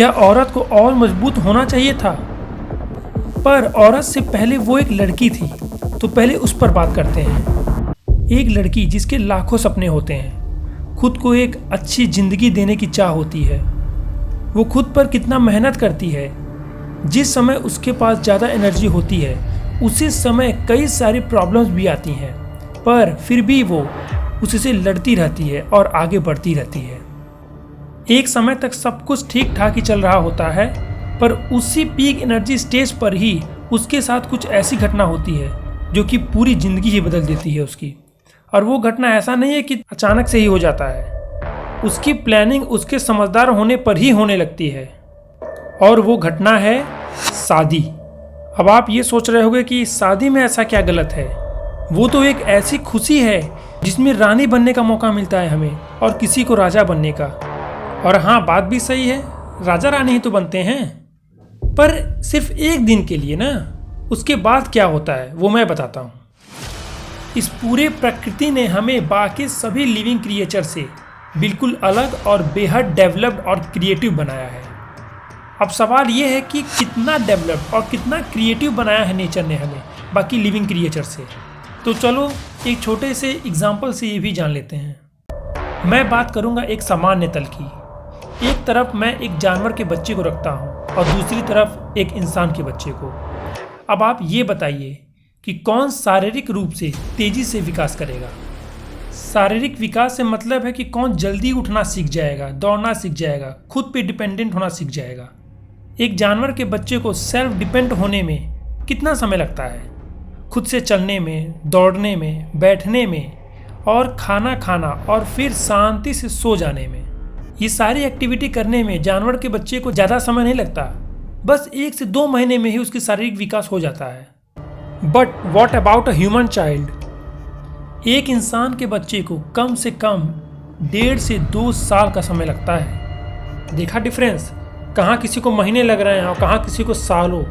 क्या औरत को और मजबूत होना चाहिए था? पर औरत से पहले वो एक लड़की थी, तो पहले उस पर बात करते हैं। एक लड़की जिसके लाखों सपने होते हैं, खुद को एक अच्छी जिंदगी देने की चाह होती है। वो खुद पर कितना मेहनत करती है। जिस समय उसके पास ज़्यादा एनर्जी होती है, उसी समय कई सारी प्रॉब्लम्स भी आती हैं, पर फिर भी वो उससे लड़ती रहती है और आगे बढ़ती रहती है। एक समय तक सब कुछ ठीक ठाक ही चल रहा होता है, पर उसी पीक एनर्जी स्टेज पर ही उसके साथ कुछ ऐसी घटना होती है जो कि पूरी ज़िंदगी ही बदल देती है उसकी। और वो घटना ऐसा नहीं है कि अचानक से ही हो जाता है, उसकी प्लानिंग उसके समझदार होने पर ही होने लगती है। और वो घटना है शादी। अब आप ये सोच रहे होंगे कि शादी में ऐसा क्या गलत है। वो तो एक ऐसी खुशी है जिसमें रानी बनने का मौका मिलता है हमें, और किसी को राजा बनने का। और हाँ, बात भी सही है, राजा रानी ही तो बनते हैं, पर सिर्फ एक दिन के लिए ना। उसके बाद क्या होता है वो मैं बताता हूँ। इस पूरे प्रकृति ने हमें बाकी सभी लिविंग क्रिएचर से बिल्कुल अलग और बेहद डेवलप्ड और क्रिएटिव बनाया है। अब सवाल ये है कि कितना डेवलप्ड और कितना क्रिएटिव बनाया है नेचर ने हमें बाकी लिविंग क्रिएचर से। तो चलो एक छोटे से एग्जाम्पल से ये भी जान लेते हैं। मैं बात करूँगा एक सामान्य तल की। एक तरफ मैं एक जानवर के बच्चे को रखता हूँ और दूसरी तरफ एक इंसान के बच्चे को। अब आप ये बताइए कि कौन शारीरिक रूप से तेजी से विकास करेगा। शारीरिक विकास से मतलब है कि कौन जल्दी उठना सीख जाएगा, दौड़ना सीख जाएगा, खुद पे डिपेंडेंट होना सीख जाएगा। एक जानवर के बच्चे को सेल्फ डिपेंड होने में कितना समय लगता है, खुद से चलने में, दौड़ने में, बैठने में, और खाना खाना और फिर शांति से सो जाने में। ये सारी एक्टिविटी करने में जानवर के बच्चे को ज़्यादा समय नहीं लगता, बस 1 से 2 महीने में ही उसकी शारीरिक विकास हो जाता है। But what about a human child? एक इंसान के बच्चे को कम से कम 1.5 से 2 साल का समय लगता है। देखा डिफरेंस? कहाँ किसी को महीने लग रहे हैं और कहाँ किसी को सालों।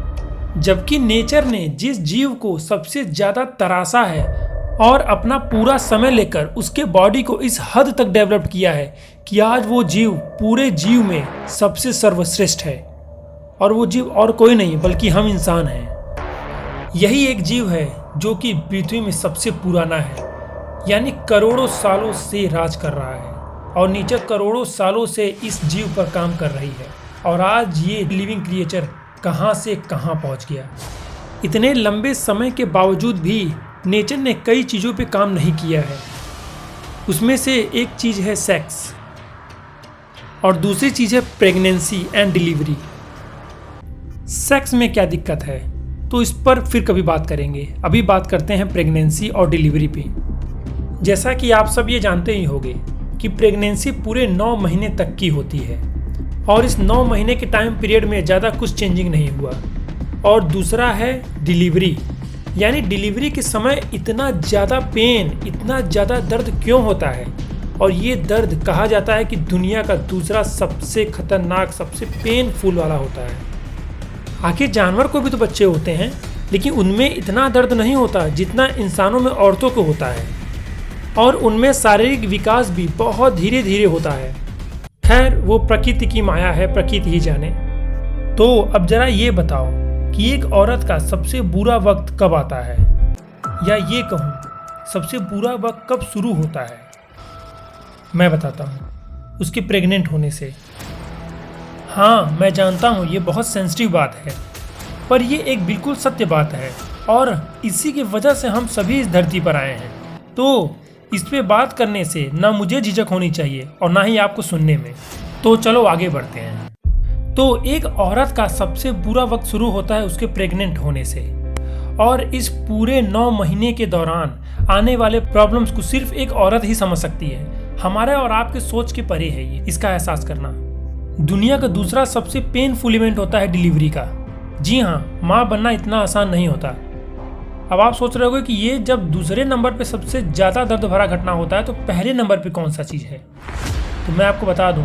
जबकि नेचर ने जिस जीव को सबसे ज़्यादा तराशा है और अपना पूरा समय लेकर उसके बॉडी को इस हद तक डेवलप किया है कि आज वो जीव पूरे जीव में सबसे सर्वश्रेष्ठ है। और वो जीव और कोई नहीं बल्कि हम इंसान हैं। यही एक जीव है जो कि पृथ्वी में सबसे पुराना है, यानी करोड़ों सालों से राज कर रहा है, और नेचर करोड़ों सालों से इस जीव पर काम कर रही है। और आज ये लिविंग क्रिएचर कहाँ से कहाँ पहुँच गया। इतने लंबे समय के बावजूद भी नेचर ने कई चीज़ों पे काम नहीं किया है। उसमें से एक चीज़ है सेक्स, और दूसरी चीज़ है प्रेगनेंसी एंड डिलीवरी। सेक्स में क्या दिक्कत है तो इस पर फिर कभी बात करेंगे। अभी बात करते हैं प्रेगनेंसी और डिलीवरी पे। जैसा कि आप सब ये जानते ही होंगे कि प्रेगनेंसी पूरे 9 महीने तक की होती है, और इस 9 महीने के टाइम पीरियड में ज़्यादा कुछ चेंजिंग नहीं हुआ। और दूसरा है डिलीवरी, यानी डिलीवरी के समय इतना ज़्यादा पेन, इतना ज़्यादा दर्द क्यों होता है। और ये दर्द कहा जाता है कि दुनिया का दूसरा सबसे खतरनाक, सबसे पेनफुल वाला होता है। आखिर जानवर को भी तो बच्चे होते हैं, लेकिन उनमें इतना दर्द नहीं होता जितना इंसानों में औरतों को होता है, और उनमें शारीरिक विकास भी बहुत धीरे धीरे होता है। खैर, वो प्रकृति की माया है, प्रकृति ही जाने। तो अब जरा ये बताओ कि एक औरत का सबसे बुरा वक्त कब आता है, या ये कहूँ सबसे बुरा वक्त कब शुरू होता है। मैं बताता हूँ, उसके प्रेग्नेंट होने से। हाँ, मैं जानता हूँ ये बहुत सेंसिटिव बात है, पर ये एक बिल्कुल सत्य बात है, और इसी की वजह से हम सभी इस धरती पर आए हैं। तो इस पे बात करने से ना मुझे झिझक होनी चाहिए और ना ही आपको सुनने में। तो चलो आगे बढ़ते हैं। तो एक औरत का सबसे बुरा वक्त शुरू होता है उसके प्रेग्नेंट होने से, और इस पूरे 9 महीने के दौरान आने वाले प्रॉब्लम्स को सिर्फ एक औरत ही समझ सकती है। हमारे और आपके सोच के परे है ये, इसका एहसास करना। दुनिया का दूसरा सबसे पेनफुल इवेंट होता है डिलीवरी का। जी हाँ, माँ बनना इतना आसान नहीं होता। अब आप सोच रहे होंगे कि ये जब दूसरे नंबर पे सबसे ज़्यादा दर्द भरा घटना होता है, तो पहले नंबर पे कौन सा चीज़ है। तो मैं आपको बता दूं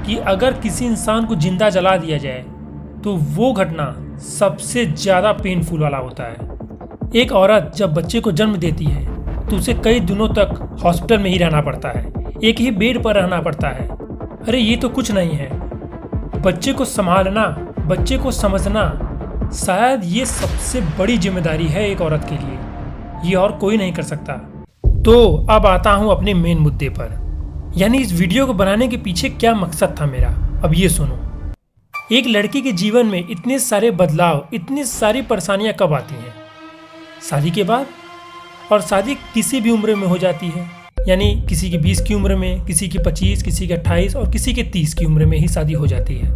कि अगर किसी इंसान को जिंदा जला दिया जाए तो वो घटना सबसे ज़्यादा पेनफुल वाला होता है। एक औरत जब बच्चे को जन्म देती है तो उसे कई दिनों तक हॉस्पिटल में ही रहना पड़ता है, एक ही बेड पर रहना पड़ता है। अरे ये तो कुछ नहीं है, बच्चे को संभालना, बच्चे को समझना, शायद ये सबसे बड़ी जिम्मेदारी है एक औरत के लिए। ये और कोई नहीं कर सकता। तो अब आता हूँ अपने मेन मुद्दे पर, यानी इस वीडियो को बनाने के पीछे क्या मकसद था मेरा। अब ये सुनो, एक लड़की के जीवन में इतने सारे बदलाव, इतनी सारी परेशानियां कब आती हैं? शादी के बाद। और शादी किसी भी उम्र में हो जाती है, यानी किसी की 20 की उम्र में, किसी की 25, किसी की 28 और किसी के 30 की उम्र में ही शादी हो जाती है।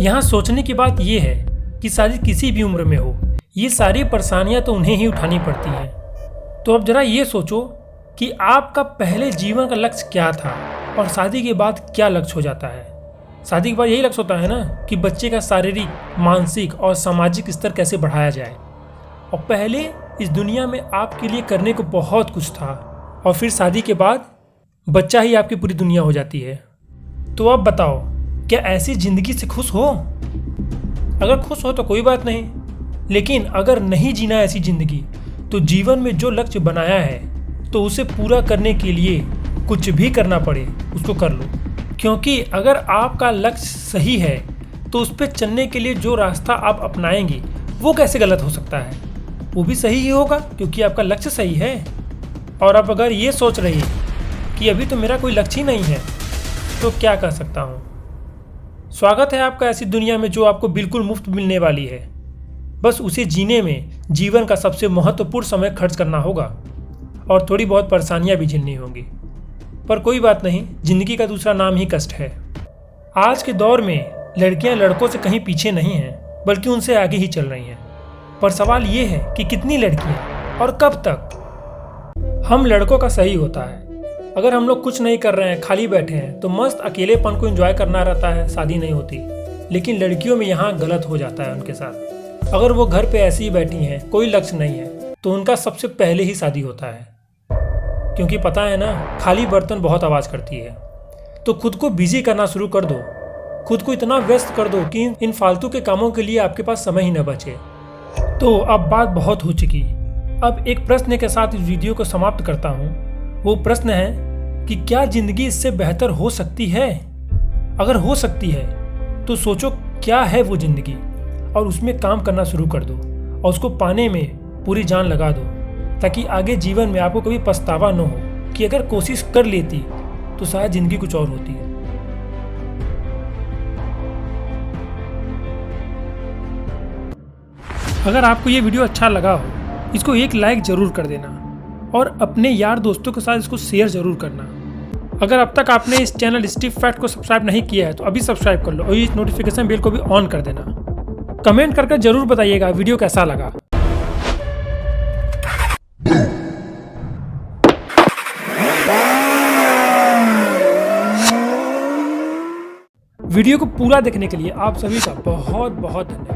यहाँ सोचने की बात यह है कि शादी किसी भी उम्र में हो, ये सारी परेशानियां तो उन्हें ही उठानी पड़ती हैं। तो अब जरा ये सोचो कि आपका पहले जीवन का लक्ष्य क्या था और शादी के बाद क्या लक्ष्य हो जाता है। शादी के बाद यही लक्ष्य होता है ना कि बच्चे का शारीरिक, मानसिक और सामाजिक स्तर कैसे बढ़ाया जाए। और पहले इस दुनिया में आपके लिए करने को बहुत कुछ था, और फिर शादी के बाद बच्चा ही आपकी पूरी दुनिया हो जाती है। तो अब बताओ, क्या ऐसी ज़िंदगी से खुश हो? अगर खुश हो तो कोई बात नहीं, लेकिन अगर नहीं जीना ऐसी ज़िंदगी, तो जीवन में जो लक्ष्य बनाया है तो उसे पूरा करने के लिए कुछ भी करना पड़े उसको कर लो। क्योंकि अगर आपका लक्ष्य सही है तो उस पर चलने के लिए जो रास्ता आप अपनाएंगे वो कैसे गलत हो सकता है? वो भी सही ही होगा, क्योंकि आपका लक्ष्य सही है। और अब अगर ये सोच रही कि अभी तो मेरा कोई लक्ष्य ही नहीं है, तो क्या कर सकता हूँ? स्वागत है आपका ऐसी दुनिया में जो आपको बिल्कुल मुफ्त मिलने वाली है। बस उसे जीने में जीवन का सबसे महत्वपूर्ण समय खर्च करना होगा और थोड़ी बहुत परेशानियां भी झेलनी होंगी। पर कोई बात नहीं, जिंदगी का दूसरा नाम ही कष्ट है। आज के दौर में लड़कियां लड़कों से कहीं पीछे नहीं हैं, बल्कि उनसे आगे ही चल रही हैं। पर सवाल ये है कि कितनी लड़कियां और कब तक। हम लड़कों का सही होता है, अगर हम लोग कुछ नहीं कर रहे हैं, खाली बैठे हैं, तो मस्त अकेलेपन को एंजॉय करना रहता है, शादी नहीं होती। लेकिन लड़कियों में यहाँ गलत हो जाता है उनके साथ। अगर वो घर पे ऐसी ही बैठी हैं, कोई लक्ष्य नहीं है, तो उनका सबसे पहले ही शादी होता है। क्योंकि पता है ना, खाली बर्तन बहुत आवाज़ करती है। तो खुद को बिजी करना शुरू कर दो, खुद को इतना व्यस्त कर दो कि इन फालतू के कामों के लिए आपके पास समय ही न बचे। तो अब बात बहुत हो चुकी। अब एक प्रश्न के साथ इस वीडियो को समाप्त करता हूँ। वो प्रश्न है कि क्या ज़िंदगी इससे बेहतर हो सकती है? अगर हो सकती है तो सोचो क्या है वो ज़िंदगी, और उसमें काम करना शुरू कर दो और उसको पाने में पूरी जान लगा दो, ताकि आगे जीवन में आपको कभी पछतावा न हो कि अगर कोशिश कर लेती तो शायद ज़िंदगी कुछ और होती है। अगर आपको ये वीडियो अच्छा लगा हो, इसको एक लाइक ज़रूर कर देना और अपने यार दोस्तों के साथ इसको शेयर ज़रूर करना। अगर अब तक आपने इस चैनल स्टीव फैक्ट को सब्सक्राइब नहीं किया है तो अभी सब्सक्राइब कर लो और इस नोटिफिकेशन बेल को भी ऑन कर देना। कमेंट करके ज़रूर बताइएगा वीडियो कैसा लगा। वीडियो को पूरा देखने के लिए आप सभी का बहुत बहुत धन्यवाद।